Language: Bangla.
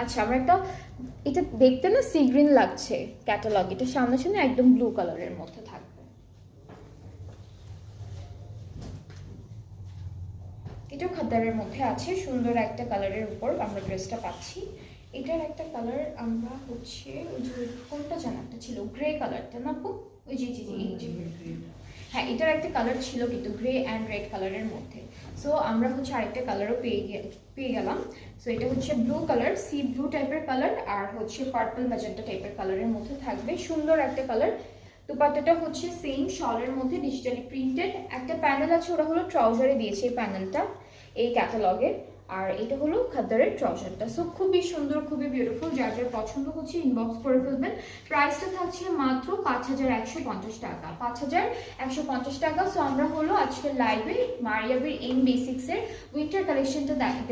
আচ্ছা, আমরা একটা, এটা দেখতে না সি গ্রিন লাগছে ক্যাটালগ, এটা সামনে সামনে একদম ব্লু কালারের মধ্যে থাকবে। এটাও খাদ্দারের মধ্যে আছে, সুন্দর একটা কালারের উপর আমরা ড্রেসটা পাচ্ছি। এটার একটা কালার আমরা হচ্ছে ওই যে কোনটা যেন একটা ছিল, গ্রে কালারটা না আপু? ওই যে জি জি এই যে, হ্যাঁ এটার একটা কালার ছিল কিন্তু গ্রে অ্যান্ড রেড কালারের মধ্যে। সো আমরা হচ্ছে আরেকটা কালারও পেয়ে গেলাম। সো এটা হচ্ছে ব্লু কালার, সি ব্লু টাইপের কালার, আর হচ্ছে পার্পল ম্যাজেন্টা টাইপের কালারের মধ্যে থাকবে, সুন্দর একটা কালার। দুপাট্টাটা হচ্ছে সেম শলের মধ্যে ডিজিটালি প্রিন্টেড, একটা প্যানেল আছে, ওরা হলো ট্রাউজারে দিয়েছে এই প্যানেলটা এই ক্যাটালগে। আর এটা হলো খাদ্দারের ট্রাউজারটা। সো খুবই সুন্দর, খুবই বিউটিফুল, যার যার পছন্দ হচ্ছে ইনবক্স করে ফেলবেন। প্রাইসটা থাকছে মাত্র 5150 টাকা, 5150 টাকা। সো আমরা হলো আজকে লাইভে মারিয়াবির ইন বেসিক্সের উইন্টার কালেকশনটা দেখাতে